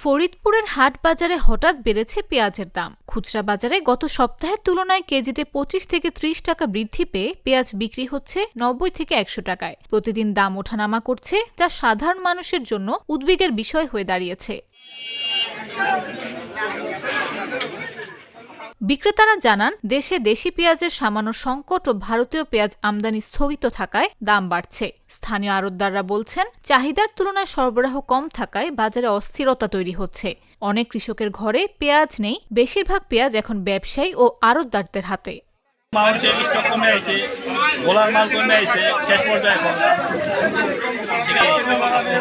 ফরিদপুরের হাট বাজারে হঠাৎ বেড়েছে পেঁয়াজের দাম। খুচরা বাজারে গত সপ্তাহের তুলনায় কেজিতে 25 থেকে 30 টাকা বৃদ্ধি পেয়ে পেঁয়াজ বিক্রি হচ্ছে 90 থেকে 100 টাকায়। প্রতিদিন দাম ওঠানামা করছে, যা সাধারণ মানুষের জন্য উদ্বেগের বিষয় হয়ে দাঁড়িয়েছে। বিক্রেতারা জানান, দেশে দেশি পেঁয়াজের সামান্য সংকট ও ভারতীয় পেঁয়াজ আমদানি স্থগিত থাকায় দাম বাড়ছে। স্থানীয় আড়তদাররা বলছেন, চাহিদার তুলনায় সরবরাহ কম থাকায় বাজারে অস্থিরতা তৈরি হচ্ছে। অনেক কৃষকের ঘরে পেঁয়াজ নেই, বেশিরভাগ পেঁয়াজ এখন ব্যবসায়ী ও আড়তদারদের হাতে। মানুষের স্টক কমে আইছে, গোলার মাল কমে আইছে, শেষ পর্যায়ে এখন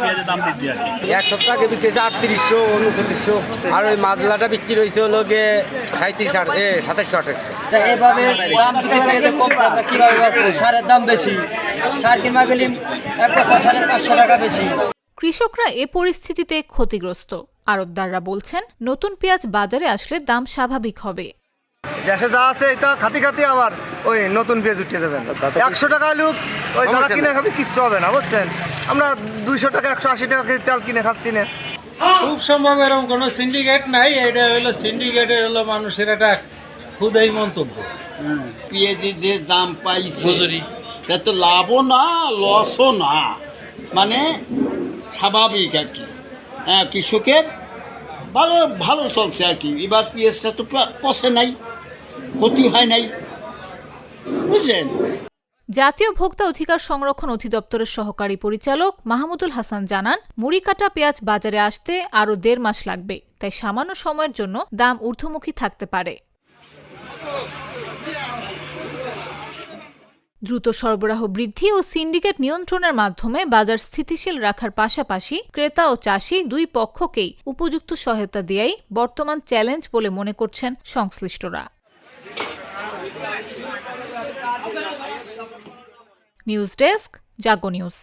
পেঁয়াজের দাম বৃদ্ধি আর কি। এক সপ্তাহ আগে বিক্রি হয়েছে 3800, 3900, আর ওই মাদলাটা বিক্রি হয়েছে হলো গিয়ে 3700, 2700। এভাবে দাম কম, কিভাবে সারের দাম বেশি, সার কিনবা গেলে এক কথা 550 টাকা বেশি। কৃষকরা এ পরিস্থিতিতে ক্ষতিগ্রস্ত। আড়তদাররা বলছেন, নতুন পেঁয়াজ বাজারে আসলে দাম স্বাভাবিক হবে। দেশে যা আছে এটা খাতি খাতি আবার ওই নতুন পেঁয়াজ উঠে যাবেন। 100 টাকা আলু ওই যারা কিনে খাবি কিচ্ছু হবে না, বুঝছেন। আমরা 200 টাকা 180 টাকা তেল কিনে খাচ্ছি না। খুব সম্ভব এরকম কোনো সিন্ডিকেট নাই। এটা হলো সিন্ডিকেটের হলো মানুষের একটা খুদাই মন্তব্য। পেঁয়াজের যে দাম পাইছে তা তো লাভও না লসও না, মানে স্বাভাবিক আর কি। হ্যাঁ, কৃষকের ভালো ভালো চলছে আর কি। এবার পেঁয়াজটা তো পচে নাই, ক্ষতি হয় নাই, বুঝলেন। জাতীয় ভোক্তা অধিকার সংরক্ষণ অধিদপ্তরের সহকারী পরিচালক মাহমুদুল হাসান জানান, মুড়ি কাটা পেঁয়াজ বাজারে আসতে আরও 1.5 মাস লাগবে, তাই সামান্য সময়ের জন্য দাম ঊর্ধ্বমুখী থাকতে পারে। দ্রুত সরবরাহ বৃদ্ধি ও সিন্ডিকেট নিয়ন্ত্রণের মাধ্যমে বাজার স্থিতিশীল রাখার পাশাপাশি ক্রেতা ও চাষি দুই পক্ষকেই উপযুক্ত সহায়তা দেয়াই বর্তমান চ্যালেঞ্জ বলে মনে করছেন সংশ্লিষ্টরা। নিউজ ডেস্ক, জাগো নিউজ।